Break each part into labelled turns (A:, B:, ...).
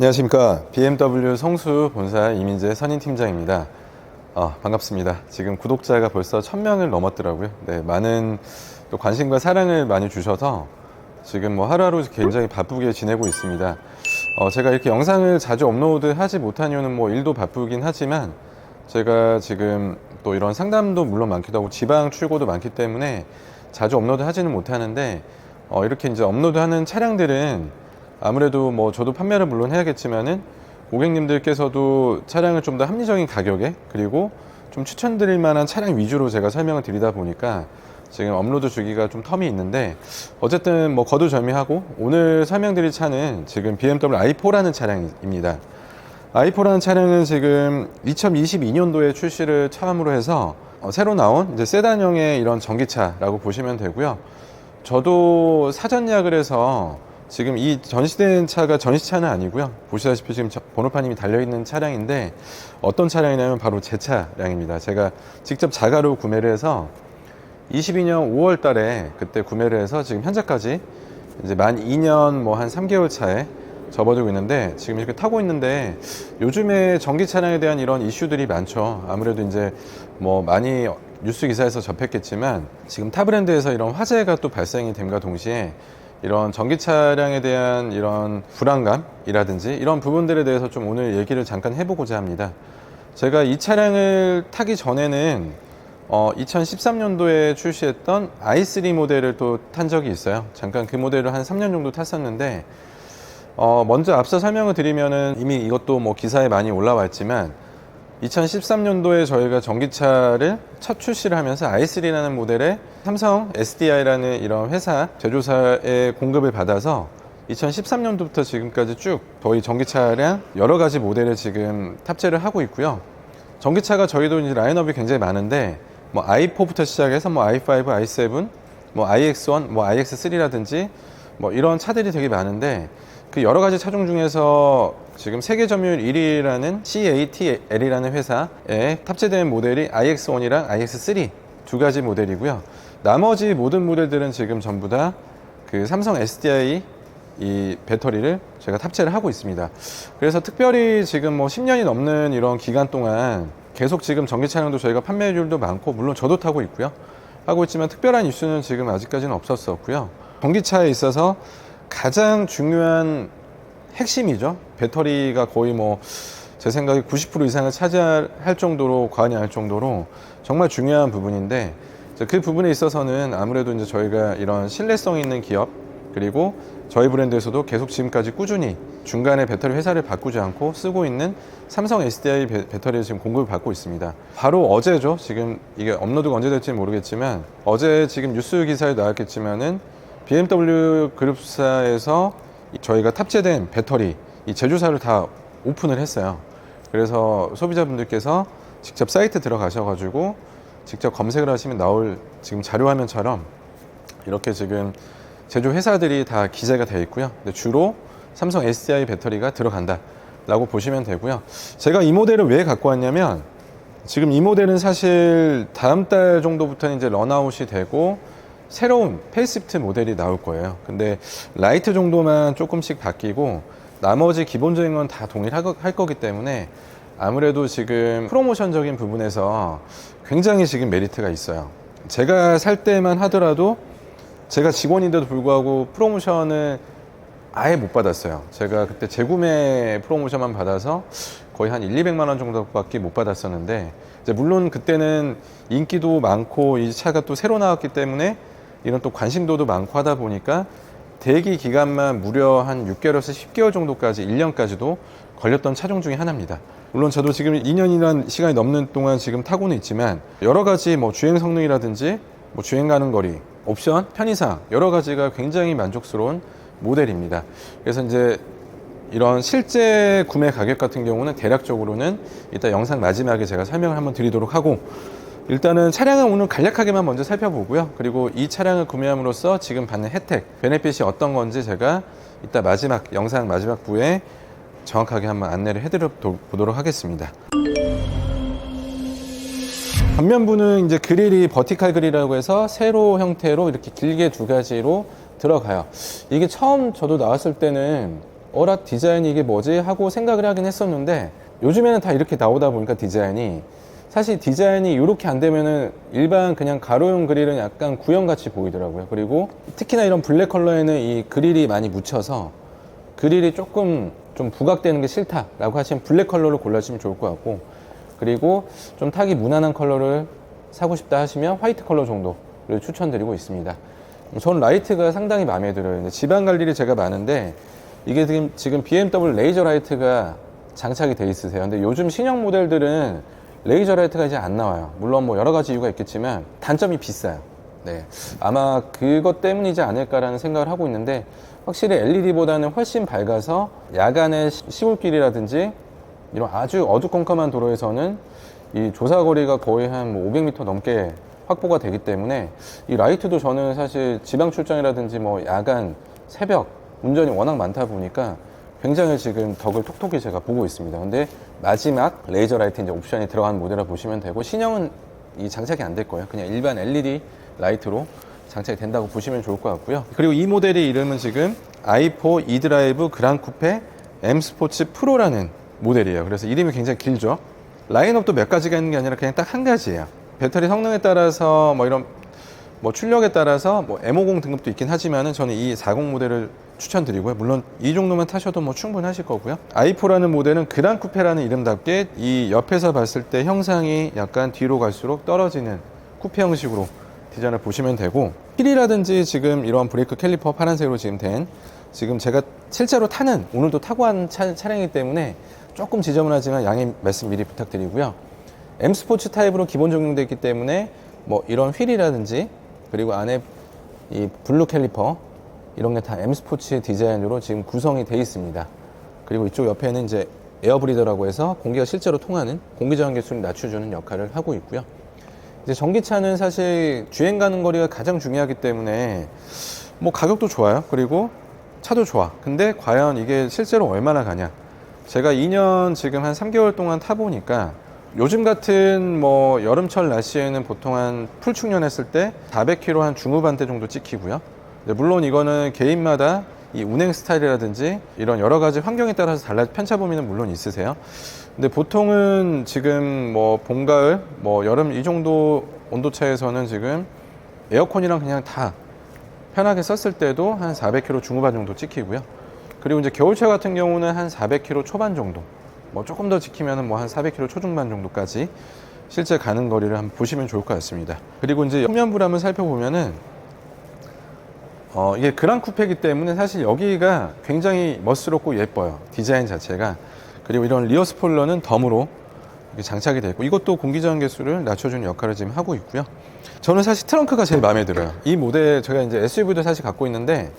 A: 안녕하십니까. BMW 성수 본사 이민재 선임팀장입니다. 반갑습니다. 지금 구독자가 벌써 1000명을 넘었더라고요. 네, 많은 또 관심과 사랑을 많이 주셔서 지금 뭐 하루하루 굉장히 바쁘게 지내고 있습니다. 제가 이렇게 영상을 자주 업로드 하지 못한 이유는 뭐 일도 바쁘긴 하지만 제가 지금 또 이런 상담도 물론 많기도 하고 지방 출고도 많기 때문에 자주 업로드 하지는 못하는데 이렇게 이제 업로드하는 차량들은 아무래도 뭐 저도 판매를 물론 해야겠지만은 고객님들께서도 차량을 좀 더 합리적인 가격에 그리고 좀 추천드릴 만한 차량 위주로 제가 설명을 드리다 보니까 지금 업로드 주기가 좀 텀이 있는데 어쨌든 뭐 거두절미하고 오늘 설명드릴 차는 지금 BMW i4라는 차량입니다. i4라는 차량은 지금 2022년도에 출시를 처음으로 해서 새로 나온 이제 세단형의 이런 전기차라고 보시면 되고요. 저도 사전 예약을 해서 지금 이 전시된 차가 전시차는 아니고요. 보시다시피 지금 번호판이 달려있는 차량인데 어떤 차량이냐면 바로 제 차량입니다. 제가 직접 자가로 구매를 해서 22년 5월 달에 그때 구매를 해서 지금 현재까지 이제 만 2년 뭐 한 3개월 차에 접어들고 있는데 지금 이렇게 타고 있는데 요즘에 전기 차량에 대한 이런 이슈들이 많죠. 아무래도 이제 뭐 많이 뉴스 기사에서 접했겠지만 지금 타 브랜드에서 이런 화재가 또 발생이 됨과 동시에 이런 전기 차량에 대한 이런 불안감이라든지 이런 부분들에 대해서 좀 오늘 얘기를 잠깐 해보고자 합니다. 제가 이 차량을 타기 전에는 2013년도에 출시했던 i3 모델을 또 탄 적이 있어요. 잠깐 그 모델을 한 3년 정도 탔었는데 먼저 앞서 설명을 드리면은 이미 이것도 뭐 기사에 많이 올라와 있지만 2013년도에 저희가 전기차를 첫 출시를 하면서 i3라는 모델의 삼성 SDI라는 이런 회사 제조사의 공급을 받아서 2013년도부터 지금까지 쭉 저희 전기차량 여러 가지 모델을 지금 탑재를 하고 있고요. 전기차가 저희도 이제 라인업이 굉장히 많은데 뭐 i4부터 시작해서 뭐 i5, i7, 뭐 iX1, 뭐 iX3라든지 뭐 이런 차들이 되게 많은데 그 여러 가지 차종 중에서 지금 세계 점유율 1위라는 CATL이라는 회사에 탑재된 모델이 iX1이랑 iX3 두 가지 모델이고요. 나머지 모든 모델들은 지금 전부 다 그 삼성 SDI 이 배터리를 제가 탑재를 하고 있습니다. 그래서 특별히 지금 뭐 10년이 넘는 이런 기간 동안 계속 지금 전기 차량도 저희가 판매율도 많고 물론 저도 타고 있고요. 하고 있지만 특별한 이슈는 지금 아직까지는 없었었고요. 전기차에 있어서 가장 중요한 핵심이죠. 배터리가 거의 뭐 제 생각에 90% 이상을 차지할 정도로 과언이 아닐 정도로 정말 중요한 부분인데 그 부분에 있어서는 아무래도 이제 저희가 이런 신뢰성 있는 기업 그리고 저희 브랜드에서도 계속 지금까지 꾸준히 중간에 배터리 회사를 바꾸지 않고 쓰고 있는 삼성 SDI 배터리를 지금 공급을 받고 있습니다. 바로 어제죠. 지금 이게 업로드가 언제 될지 모르겠지만 어제 지금 뉴스 기사에 나왔겠지만은 BMW 그룹사에서 저희가 탑재된 배터리 이 제조사를 다 오픈을 했어요. 그래서 소비자분들께서 직접 사이트 들어가셔가지고 직접 검색을 하시면 나올 지금 자료 화면처럼 이렇게 지금 제조 회사들이 다 기재가 되어 있고요. 근데 주로 삼성 SDI 배터리가 들어간다 라고 보시면 되고요. 제가 이 모델을 왜 갖고 왔냐면 지금 이 모델은 사실 다음 달 정도부터는 이제 런아웃이 되고 새로운 페이스리프트 모델이 나올 거예요. 근데 라이트 정도만 조금씩 바뀌고 나머지 기본적인 건 다 동일할 거기 때문에 아무래도 지금 프로모션적인 부분에서 굉장히 지금 메리트가 있어요. 제가 살 때만 하더라도 제가 직원인데도 불구하고 프로모션을 아예 못 받았어요. 제가 그때 재구매 프로모션만 받아서 거의 한 1,200만 원 정도밖에 못 받았었는데 이제 물론 그때는 인기도 많고 이 차가 또 새로 나왔기 때문에 이런 또 관심도도 많고 하다 보니까 대기 기간만 무려 한 6개월에서 10개월 정도까지 1년까지도 걸렸던 차종 중에 하나입니다. 물론 저도 지금 2년이라는 시간이 넘는 동안 지금 타고는 있지만 여러 가지 뭐 주행 성능이라든지 뭐 주행 가는 거리, 옵션, 편의상 여러 가지가 굉장히 만족스러운 모델입니다. 그래서 이제 이런 실제 구매 가격 같은 경우는 대략적으로는 이따 영상 마지막에 제가 설명을 한번 드리도록 하고 일단은 차량은 오늘 간략하게만 먼저 살펴보고요. 그리고 이 차량을 구매함으로써 지금 받는 혜택, 베네핏이 어떤 건지 제가 이따 영상 마지막 부에 정확하게 한번 안내를 해드려 보도록 하겠습니다. 전면부는 이제 그릴이 버티칼 그릴이라고 해서 세로 형태로 이렇게 길게 두 가지로 들어가요. 이게 처음 저도 나왔을 때는 어라 디자인이 이게 뭐지 하고 생각을 하긴 했었는데, 요즘에는 다 이렇게 나오다 보니까 디자인이, 사실 디자인이 이렇게 안 되면은 일반 그냥 가로용 그릴은 약간 구형같이 보이더라고요. 그리고 특히나 이런 블랙 컬러에는 이 그릴이 많이 묻혀서 그릴이 조금 좀 부각되는 게 싫다라고 하시면 블랙 컬러를 골라주시면 좋을 것 같고, 그리고 좀 tak이 무난한 컬러를 사고 싶다 하시면 화이트 컬러 정도를 추천드리고 있습니다. 저는 라이트가 상당히 마음에 들어요. 지방 갈 일이 제가 많은데, 이게 지금 BMW 레이저 라이트가 장착이 돼 있으세요. 근데 요즘 신형 모델들은 레이저 라이트가 이제 안 나와요. 물론 뭐 여러 가지 이유가 있겠지만 단점이 비싸요. 네, 아마 그것 때문이지 않을까라는 생각을 하고 있는데, 확실히 LED보다는 훨씬 밝아서 야간에 시골길이라든지 이런 아주 어두컴컴한 도로에서는 이 조사거리가 거의 한 500m 넘게 확보가 되기 때문에, 이 라이트도 저는 사실 지방 출장이라든지 뭐 야간 새벽 운전이 워낙 많다 보니까 굉장히 지금 덕을 톡톡히 제가 보고 있습니다. 근데 마지막 레이저 라이트 이제 옵션이 들어간 모델이라 보시면 되고, 신형은 이 장착이 안 될 거예요. 그냥 일반 LED 라이트로 장착이 된다고 보시면 좋을 것 같고요. 그리고 이 모델의 이름은 지금 i4 e드라이브 그랑 쿠페 M 스포츠 프로라는 모델이에요. 그래서 이름이 굉장히 길죠. 라인업도 몇 가지가 있는 게 아니라 그냥 딱 한 가지예요. 배터리 성능에 따라서 뭐 이런 뭐 출력에 따라서 뭐 M50 등급도 있긴 하지만은 저는 이 40 모델을 추천드리고요. 물론 이 정도만 타셔도 뭐 충분하실 거고요. i4라는 모델은 그랑 쿠페라는 이름답게 이 옆에서 봤을 때 형상이 약간 뒤로 갈수록 떨어지는 쿠페 형식으로 디자인을 보시면 되고, 휠이라든지 지금 이런 브레이크 캘리퍼 파란색으로 지금 된, 지금 제가 실제로 타는, 오늘도 타고 한 차량이기 때문에 조금 지저분하지만 양해 말씀 미리 부탁드리고요. M 스포츠 타입으로 기본 적용되어 있기 때문에 뭐 이런 휠이라든지, 그리고 안에 이 블루 캘리퍼 이런 게 다 M 스포츠 디자인으로 지금 구성이 되어 있습니다. 그리고 이쪽 옆에는 이제 에어 브리더라고 해서 공기가 실제로 통하는 공기 저항 계수를 낮춰주는 역할을 하고 있고요. 이제 전기차는 사실 주행 가는 거리가 가장 중요하기 때문에 뭐 가격도 좋아요. 그리고 차도 좋아. 근데 과연 이게 실제로 얼마나 가냐? 제가 2년 지금 한 3개월 동안 타보니까, 요즘 같은 뭐 여름철 날씨에는 보통 한 풀 충전했을 때 400km 한 중후반대 정도 찍히고요. 물론 이거는 개인마다 이 운행 스타일이라든지 이런 여러 가지 환경에 따라서 편차 범위는 물론 있으세요. 근데 보통은 지금 뭐 봄, 가을, 뭐 여름 이 정도 온도차에서는 지금 에어컨이랑 그냥 다 편하게 썼을 때도 한 400km 중후반 정도 찍히고요. 그리고 이제 겨울차 같은 경우는 한 400km 초반 정도, 뭐 조금 더 지키면은 뭐 한 400km 초중반 정도까지 실제 가는 거리를 한번 보시면 좋을 것 같습니다. 그리고 이제 후면부를 한번 살펴보면은 이게 그랑 쿠페이기 때문에 사실 여기가 굉장히 멋스럽고 예뻐요. 디자인 자체가. 그리고 이런 리어 스포일러는 덤으로 이렇게 장착이 되어 있고, 이것도 공기 저항 계수를 낮춰주는 역할을 지금 하고 있고요. 저는 사실 트렁크가 제일 마음에 들어요. 이 모델, 제가 이제 SUV도 사실 갖고 있는데,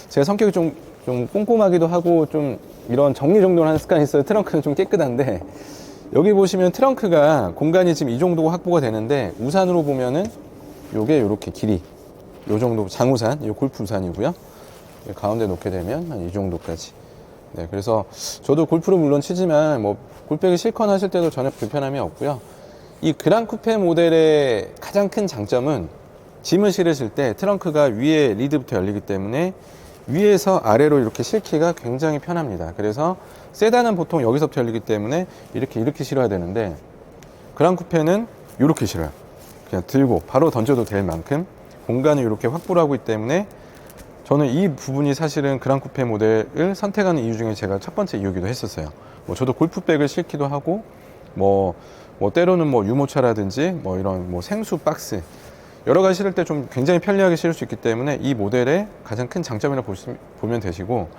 A: 제가 성격이 좀 꼼꼼하기도 하고 좀 이런 정리정돈을 하는 습관이 있어요. 트렁크는 좀 깨끗한데, 여기 보시면 트렁크가 공간이 지금 이 정도가 확보가 되는데, 우산으로 보면은 요게 이렇게 길이 요 정도, 장우산, 이 골프 우산이고요. 가운데 놓게 되면 한 이 정도까지. 네, 그래서 저도 골프를 물론 치지만 뭐 골백이 실컷 하실 때도 전혀 불편함이 없고요. 이 그랑 쿠페 모델의 가장 큰 장점은 짐을 실으실 때 트렁크가 위에 리드부터 열리기 때문에 위에서 아래로 이렇게 실기가 굉장히 편합니다. 그래서 세단은 보통 여기서부터 열리기 때문에 이렇게 실어야 되는데, 그랑 쿠페는 이렇게 실어요. 그냥 들고 바로 던져도 될 만큼 공간을 이렇게 확보를 하고 있기 때문에, 저는 이 부분이 사실은 그랑 쿠페 모델을 선택하는 이유 중에 제가 첫 번째 이유기도 했었어요. 뭐 저도 골프백을 싣기도 하고, 뭐 때로는 뭐 유모차라든지 뭐 이런 뭐 생수 박스 여러 가지 실을 때 좀 굉장히 편리하게 실을 수 있기 때문에 이 모델의 가장 큰 장점이라고 보면 되시고,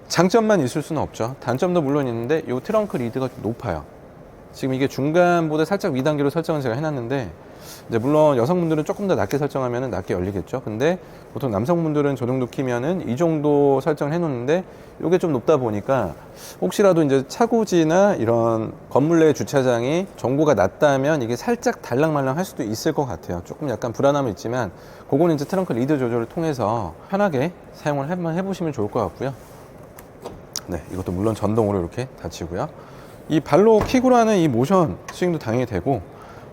A: 장점만 있을 수는 없죠. 단점도 물론 있는데 이 트렁크 리드가 좀 높아요. 지금 이게 중간보다 살짝 위단계로 설정을 제가 해놨는데, 이제 물론 여성분들은 조금 더 낮게 설정하면 낮게 열리겠죠. 근데 보통 남성분들은 저 정도 키면은 이 정도 설정을 해놓는데, 이게 좀 높다 보니까 혹시라도 이제 차고지나 이런 건물 내 주차장이 정보가 낮다면 이게 살짝 달랑말랑 할 수도 있을 것 같아요. 조금 약간 불안함은 있지만, 그거는 이제 트렁크 리드 조절을 통해서 편하게 사용을 한번 해보시면 좋을 것 같고요. 네, 이것도 물론 전동으로 이렇게 닫히고요. 이 발로 킥으로 하는 이 모션 스윙도 당연히 되고,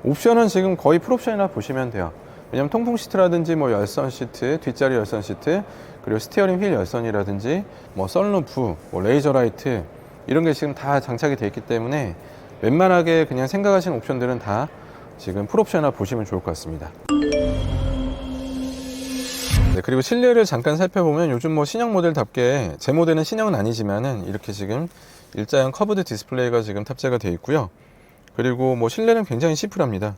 A: 옵션은 지금 거의 풀옵션이라 보시면 돼요. 왜냐면 통풍 시트라든지 뭐 열선 시트, 뒷자리 열선 시트, 그리고 스티어링 휠 열선이라든지 뭐 선루프, 뭐 레이저 라이트 이런 게 지금 다 장착이 되어 있기 때문에 웬만하게 그냥 생각하시는 옵션들은 다 지금 풀옵션이나 보시면 좋을 것 같습니다. 네, 그리고 실내를 잠깐 살펴보면 요즘 뭐 신형 모델답게 제 모델은 신형은 아니지만은 이렇게 지금 일자형 커브드 디스플레이가 지금 탑재가 되어 있고요. 그리고 뭐 실내는 굉장히 심플합니다.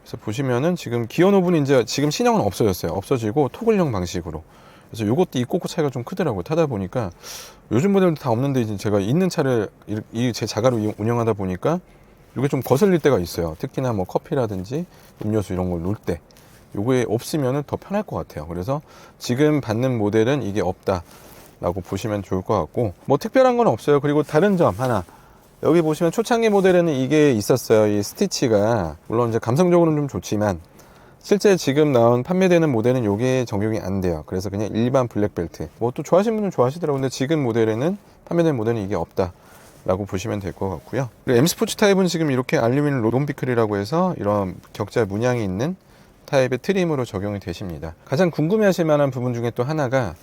A: 그래서 보시면은 지금 기어 노브는 이제 지금 신형은 없어졌어요. 없어지고 토글형 방식으로. 그래서 요것도 이 꽂고 차이가 좀 크더라고요. 타다 보니까 요즘 모델도 다 없는데 이제 제가 있는 차를 제 자가로 운영하다 보니까 이게 좀 거슬릴 때가 있어요. 특히나 뭐 커피라든지 음료수 이런 걸 놓을 때 요게 없으면 더 편할 것 같아요. 그래서 지금 받는 모델은 이게 없다라고 보시면 좋을 것 같고 뭐 특별한 건 없어요. 그리고 다른 점 하나, 여기 보시면 초창기 모델에는 이게 있었어요. 이 스티치가 물론 이제 감성적으로는 좀 좋지만 실제 지금 나온 판매되는 모델은 이게 적용이 안 돼요. 그래서 그냥 일반 블랙벨트 뭐 또 좋아하시는 분은 좋아하시더라고요. 근데 지금 모델에는 판매되는 모델은 이게 없다 라고 보시면 될 것 같고요. 그리고 M 스포츠 타입은 지금 이렇게 알루미늄 로돈비클이라고 해서 이런 격자 문양이 있는 타입의 트림으로 적용이 되십니다. 가장 궁금해 하실 만한 부분 중에 또 하나가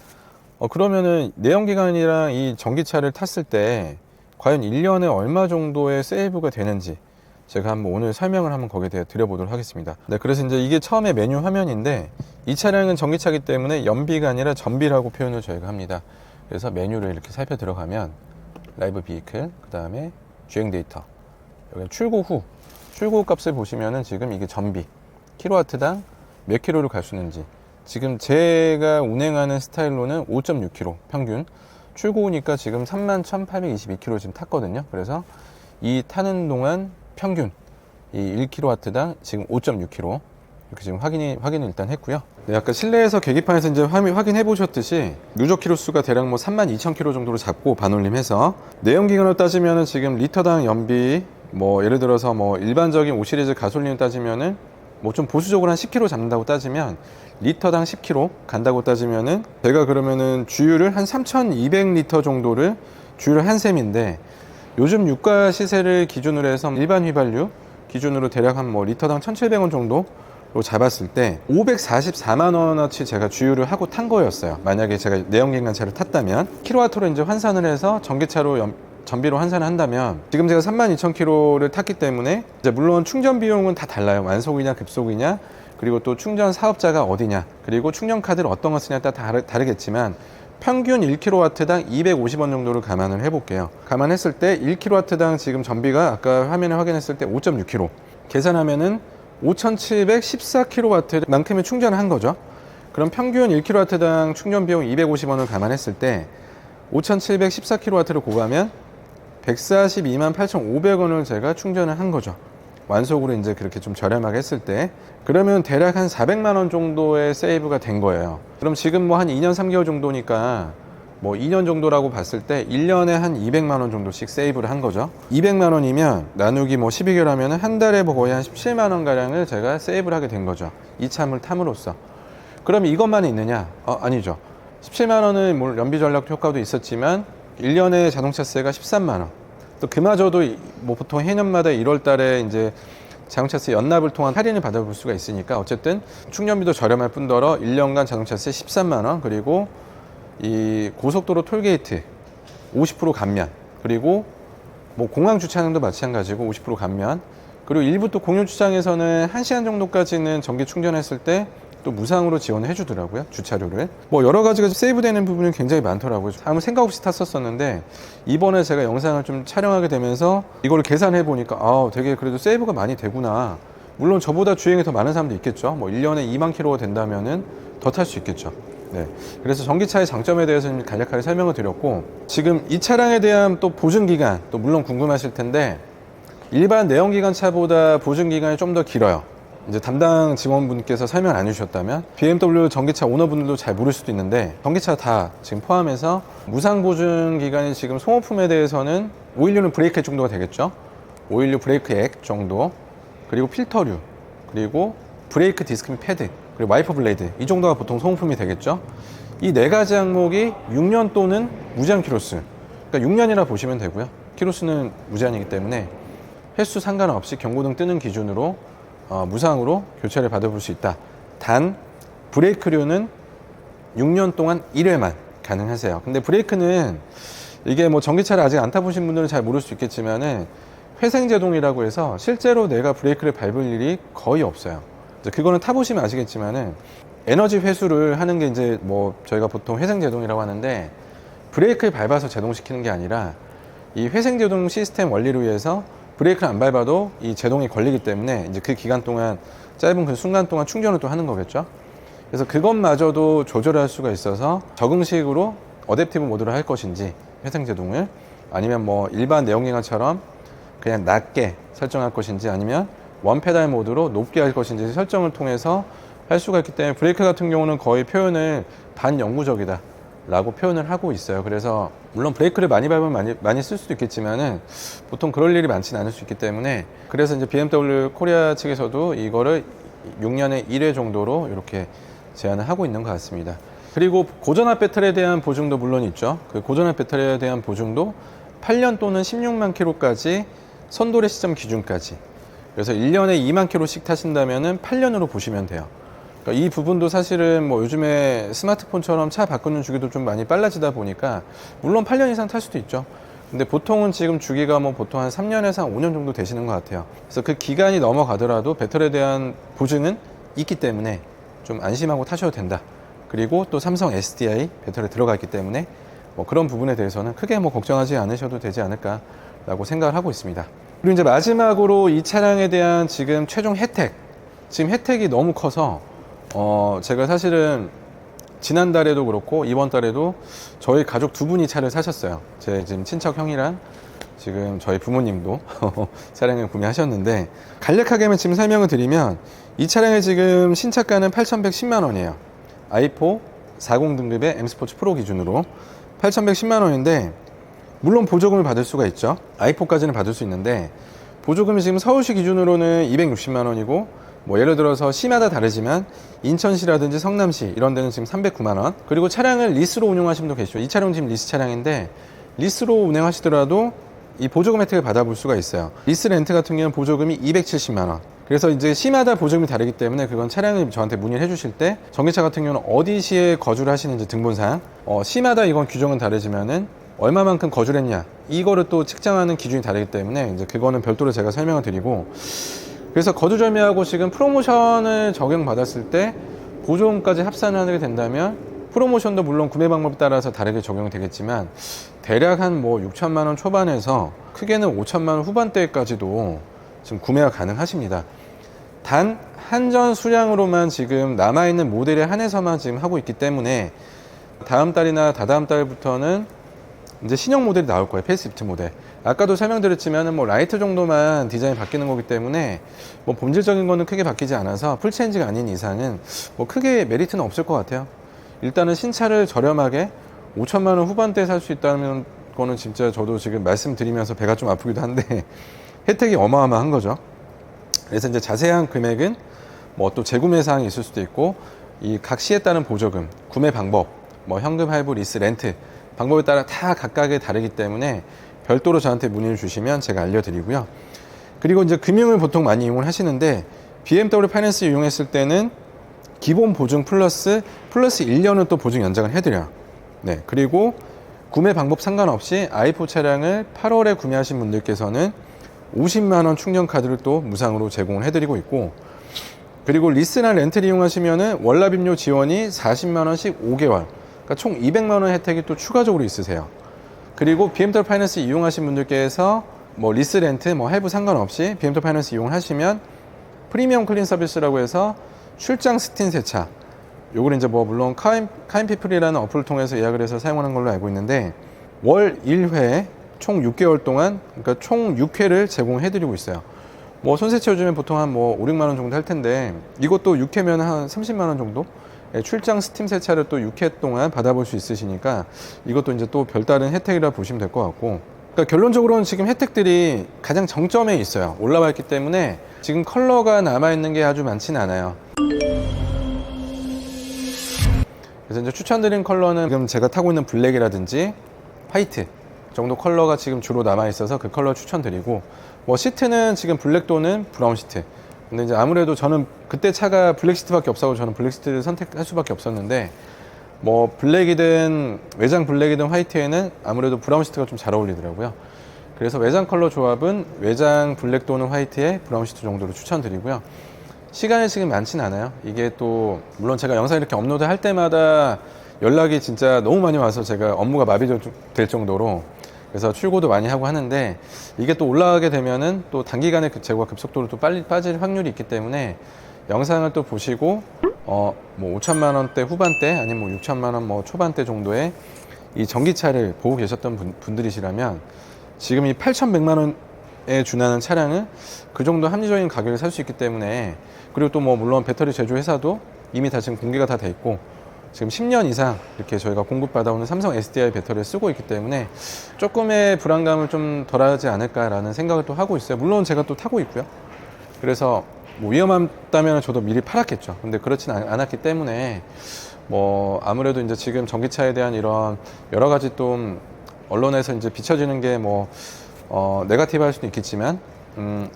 A: 그러면은 내연기관이랑 이 전기차를 탔을 때 과연 1년에 얼마 정도의 세이브가 되는지 제가 한번 오늘 설명을 한번 거기에 대해 드려보도록 하겠습니다. 네, 그래서 이제 이게 처음에 메뉴 화면인데 이 차량은 전기차기 때문에 연비가 아니라 전비라고 표현을 저희가 합니다. 그래서 메뉴를 이렇게 살펴 들어가면 라이브 비이클, 그 다음에 주행 데이터, 여기 출고 후 값을 보시면은 지금 이게 전비 킬로와트당 몇 킬로를 갈 수 있는지, 지금 제가 운행하는 스타일로는 5.6km 평균, 출고 후니까 지금 31,822km 지금 탔거든요. 그래서 이 타는 동안 평균 이 1kW당 지금 5.6km 이렇게 지금 확인을 일단 했고요. 네, 아까 실내에서 계기판에서 이제 확인해 보셨듯이 누적 키로 수가 대략 뭐 32,000km 정도로 잡고 반올림해서 내연기관으로 따지면은 지금 리터당 연비 뭐 예를 들어서 뭐 일반적인 5 시리즈 가솔린을 따지면은 뭐 좀 보수적으로 한 10km 잡는다고 따지면 리터당 10km 간다고 따지면은 제가 그러면은 주유를 한 3,200리터 정도를 주유를 한 셈인데, 요즘 유가 시세를 기준으로 해서 일반 휘발유 기준으로 대략 한 뭐 리터당 1,700원 정도로 잡았을 때 544만 원어치 제가 주유를 하고 탄 거였어요. 만약에 제가 내연기관차를 탔다면 킬로와트로 이제 환산을 해서 전기차로 전비로 환산을 한다면 지금 제가 32,000km를 탔기 때문에 이제 물론 충전 비용은 다 달라요. 완속이냐 급속이냐, 그리고 또 충전 사업자가 어디냐, 그리고 충전 카드를 어떤 거 쓰냐에 따라 다르겠지만 평균 1kW당 250원 정도를 감안을 해볼게요. 감안했을 때 1kW당 지금 전비가 아까 화면에 확인했을 때 5.6km 계산하면은 5,714kW 만큼의 충전을 한 거죠. 그럼 평균 1kW당 충전 비용 250원을 감안했을 때 5,714kW를 곱하면 142만 8,500원을 제가 충전을 한 거죠. 완속으로 이제 그렇게 좀 저렴하게 했을 때 그러면 대략 한 400만 원 정도의 세이브가 된 거예요. 그럼 지금 뭐 한 2년 3개월 정도니까 뭐 2년 정도라고 봤을 때 1년에 한 200만 원 정도씩 세이브를 한 거죠. 200만 원이면 나누기 뭐 12개월 하면은 한 달에 뭐 거의 한 17만 원 가량을 제가 세이브를 하게 된 거죠. 이 차를 탐으로써. 그럼 이것만 있느냐? 아니죠. 17만 원은 뭐 연비 전략 효과도 있었지만 1년에 자동차세가 13만 원. 또 그마저도 뭐 보통 해년마다 1월 달에 이제 자동차세 연납을 통한 할인을 받아볼 수가 있으니까 어쨌든 충전비도 저렴할 뿐더러 1년간 자동차세 13만 원, 그리고 이 고속도로 톨게이트 50% 감면, 그리고 뭐 공항 주차장도 마찬가지고 50% 감면, 그리고 일부 또 공유 주차장에서는 1시간 정도까지는 전기 충전했을 때 또 무상으로 지원을 해주더라고요. 주차료를. 뭐 여러 가지가 세이브 되는 부분이 굉장히 많더라고요. 아무 생각 없이 탔었었는데 이번에 제가 영상을 좀 촬영하게 되면서 이걸 계산해 보니까 되게 그래도 세이브가 많이 되구나. 물론 저보다 주행이 더 많은 사람도 있겠죠. 뭐 1년에 2만 킬로가 된다면은 더 탈 수 있겠죠. 네. 그래서 전기차의 장점에 대해서는 간략하게 설명을 드렸고, 지금 이 차량에 대한 또 보증 기간 또 물론 궁금하실 텐데 일반 내연기관 차보다 보증 기간이 좀 더 길어요. 이제 담당 직원분께서 설명 안 해주셨다면 BMW 전기차 오너분들도 잘 모를 수도 있는데 전기차 다 지금 포함해서 무상 보증 기간이 지금 소모품에 대해서는 오일류는 브레이크액 정도가 되겠죠. 오일류 브레이크액 정도, 그리고 필터류, 그리고 브레이크 디스크 및 패드, 그리고 와이퍼 블레이드, 이 정도가 보통 소모품이 되겠죠. 이 네 가지 항목이 6년 또는 무제한 키로수, 그러니까 6년이라 보시면 되고요. 키로수는 무제한이기 때문에 횟수 상관없이 경고등 뜨는 기준으로 무상으로 교체를 받아볼 수 있다 단 브레이크류는 6년 동안 1회만 가능하세요. 근데 브레이크는 이게 뭐 전기차를 아직 안 타보신 분들은 잘 모를 수 있겠지만은 회생제동이라고 해서 실제로 내가 브레이크를 밟을 일이 거의 없어요. 그거는 타보시면 아시겠지만은 에너지 회수를 하는 게 이제 뭐 저희가 보통 회생제동이라고 하는데, 브레이크를 밟아서 제동시키는 게 아니라 이 회생제동 시스템 원리로 의해서 브레이크를 안 밟아도 이 제동이 걸리기 때문에 이제 그 기간 동안, 짧은 그 순간 동안 충전을 또 하는 거겠죠. 그래서 그것마저도 조절할 수가 있어서 적응식으로 어댑티브 모드로 할 것인지 회생제동을, 아니면 뭐 일반 내연기관처럼 그냥 낮게 설정할 것인지, 아니면 원페달 모드로 높게 할 것인지 설정을 통해서 할 수가 있기 때문에, 브레이크 같은 경우는 거의 표현을 반영구적이다 라고 표현을 하고 있어요. 그래서 물론 브레이크를 많이 밟으면 많이 쓸 수도 있겠지만은 보통 그럴 일이 많지는 않을 수 있기 때문에, 그래서 이제 BMW 코리아 측에서도 이거를 6년에 1회 정도로 이렇게 제한을 하고 있는 것 같습니다. 그리고 고전압 배터리에 대한 보증도 물론 있죠. 그 고전압 배터리에 대한 보증도 8년 또는 16만 킬로까지, 선도래 시점 기준까지. 그래서 1년에 2만 킬로씩 타신다면은 8년으로 보시면 돼요. 그러니까 이 부분도 사실은 뭐 요즘에 스마트폰처럼 차 바꾸는 주기도 좀 많이 빨라지다 보니까 물론 8년 이상 탈 수도 있죠. 근데 보통은 지금 주기가 뭐 보통 한 3년에서 한 5년 정도 되시는 것 같아요. 그래서 그 기간이 넘어가더라도 배터리에 대한 보증은 있기 때문에 좀 안심하고 타셔도 된다. 그리고 또 삼성 SDI 배터리 들어가 있기 때문에 뭐 그런 부분에 대해서는 크게 뭐 걱정하지 않으셔도 되지 않을까라고 생각을 하고 있습니다. 그리고 이제 마지막으로 이 차량에 대한 지금 최종 혜택, 지금 혜택이 너무 커서 제가 사실은 지난달에도 그렇고 이번 달에도 저희 가족 두 분이 차를 사셨어요. 제 지금 친척 형이랑 지금 저희 부모님도 차량을 구매하셨는데, 간략하게만 지금 설명을 드리면 이 차량의 지금 신차가는 8,110만 원이에요. i4 40 등급의 M 스포츠 프로 기준으로 8,110만 원인데, 물론 보조금을 받을 수가 있죠. i4까지는 받을 수 있는데, 보조금이 지금 서울시 기준으로는 260만 원이고, 뭐 예를 들어서 시마다 다르지만 인천시라든지 성남시 이런 데는 지금 309만 원. 그리고 차량을 리스로 운영하시는 분도 계시죠. 이 차량은 지금 리스 차량인데, 리스로 운행하시더라도 이 보조금 혜택을 받아볼 수가 있어요. 리스 렌트 같은 경우는 보조금이 270만 원. 그래서 이제 시마다 보조금이 다르기 때문에 그건 차량을 저한테 문의를 해주실 때, 전기차 같은 경우는 어디 시에 거주를 하시는지 등본상, 시마다 이건 규정은 다르지만은 얼마만큼 거주를 했냐, 이거를 또 측정하는 기준이 다르기 때문에 이제 그거는 별도로 제가 설명을 드리고, 그래서 거두절미하고 지금 프로모션을 적용받았을 때 보조금까지 합산을 하게 된다면, 프로모션도 물론 구매 방법에 따라서 다르게 적용되겠지만 대략 한 뭐 6천만 원 초반에서 크게는 5천만 원 후반대까지도 지금 구매가 가능하십니다. 단 한전 수량으로만 지금 남아있는 모델에 한해서만 지금 하고 있기 때문에, 다음 달이나 다다음 달부터는 이제 신형 모델이 나올 거예요. 페이스리프트 모델. 아까도 설명드렸지만 뭐 라이트 정도만 디자인이 바뀌는 거기 때문에 뭐 본질적인 거는 크게 바뀌지 않아서 풀체인지가 아닌 이상은 뭐 크게 메리트는 없을 것 같아요. 일단은 신차를 저렴하게 5천만 원 후반대에 살 수 있다는 거는 진짜 저도 지금 말씀드리면서 배가 좀 아프기도 한데 혜택이 어마어마한 거죠. 그래서 이제 자세한 금액은 뭐 또 재구매 사항이 있을 수도 있고, 이 각 시에 따른 보조금, 구매 방법, 뭐 현금 할부, 리스, 렌트 방법에 따라 다 각각에 다르기 때문에 별도로 저한테 문의를 주시면 제가 알려드리고요. 그리고 이제 금융을 보통 많이 이용을 하시는데, BMW 파이낸스 이용했을 때는 기본 보증 플러스 1년은 또 보증 연장을 해드려요. 네, 그리고 구매 방법 상관없이 i4 차량을 8월에 구매하신 분들께서는 50만 원 충전 카드를 또 무상으로 제공을 해드리고 있고, 그리고 리스나 렌트를 이용하시면은 월납입료 지원이 40만 원씩 5개월, 그러니까 총 200만 원 혜택이 또 추가적으로 있으세요. 그리고 BMW 파이낸스 이용하신 분들께서 뭐 리스 렌트, 뭐 할부 상관없이 BMW 파이낸스 이용을 하시면 프리미엄 클린 서비스라고 해서 출장 스틴 세차, 요걸 이제 뭐 물론 카인피플이라는 어플을 통해서 예약을 해서 사용하는 걸로 알고 있는데, 월 1회 총 6개월 동안, 그러니까 총 6회를 제공해드리고 있어요. 뭐 손세차 요즘에 보통 한 뭐 5, 6만 원 정도 할 텐데, 이것도 6회면 한 30만 원 정도? 출장 스팀 세차를 또 6회 동안 받아볼 수 있으시니까 이것도 이제 또 별다른 혜택이라 보시면 될 것 같고, 그러니까 결론적으로는 지금 혜택들이 가장 정점에 있어요. 올라와 있기 때문에 지금 컬러가 남아있는 게 아주 많지는 않아요. 그래서 이제 추천드린 컬러는 지금 제가 타고 있는 블랙이라든지 화이트 정도 컬러가 지금 주로 남아있어서 그 컬러 추천드리고, 뭐 시트는 지금 블랙 또는 브라운 시트, 근데 이제 아무래도 저는 그때 차가 블랙시트밖에 없어서 저는 블랙시트를 선택할 수밖에 없었는데, 뭐 블랙이든 외장 블랙이든 화이트에는 아무래도 브라운 시트가 좀 잘 어울리더라고요. 그래서 외장 컬러 조합은 외장 블랙 또는 화이트에 브라운 시트 정도로 추천드리고요. 시간이 지금 많진 않아요. 이게 또 물론 제가 영상 이렇게 업로드 할 때마다 연락이 진짜 너무 많이 와서 제가 업무가 마비될 정도로, 그래서 출고도 많이 하고 하는데, 이게 또 올라가게 되면은 또 단기간에 그 재고가 급속도로 또 빨리 빠질 확률이 있기 때문에 영상을 또 보시고 뭐 5천만 원대 후반대 아니면 뭐 6천만 원 뭐 초반대 정도의 이 전기차를 보고 계셨던 분들이시라면 지금 이 8,100만 원에 준하는 차량은 그 정도 합리적인 가격에 살 수 있기 때문에, 그리고 또 뭐 물론 배터리 제조 회사도 이미 다 지금 공개가 다 돼 있고 지금 10년 이상 이렇게 저희가 공급받아오는 삼성 SDI 배터리를 쓰고 있기 때문에 조금의 불안감을 좀 덜하지 않을까라는 생각을 또 하고 있어요. 물론 제가 또 타고 있고요. 그래서 뭐 위험하다면 저도 미리 팔았겠죠. 근데 그렇진 않았기 때문에 뭐 아무래도 이제 지금 전기차에 대한 이런 여러 가지 또 언론에서 이제 비춰지는 게 뭐 네거티브 할 수도 있겠지만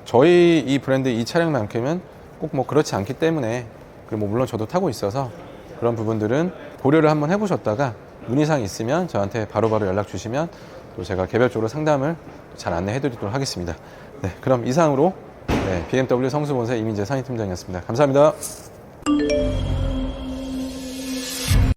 A: 저희 이 브랜드 이 차량만큼은 꼭 뭐 그렇지 않기 때문에, 그리고 뭐 물론 저도 타고 있어서 그런 부분들은 고려를 한번 해보셨다가 문의사항 있으면 저한테 바로바로 연락 주시면 또 제가 개별적으로 상담을 잘 안내해 드리도록 하겠습니다. 네, 그럼 이상으로 BMW 성수본사 이민재 선임팀장이었습니다. 감사합니다.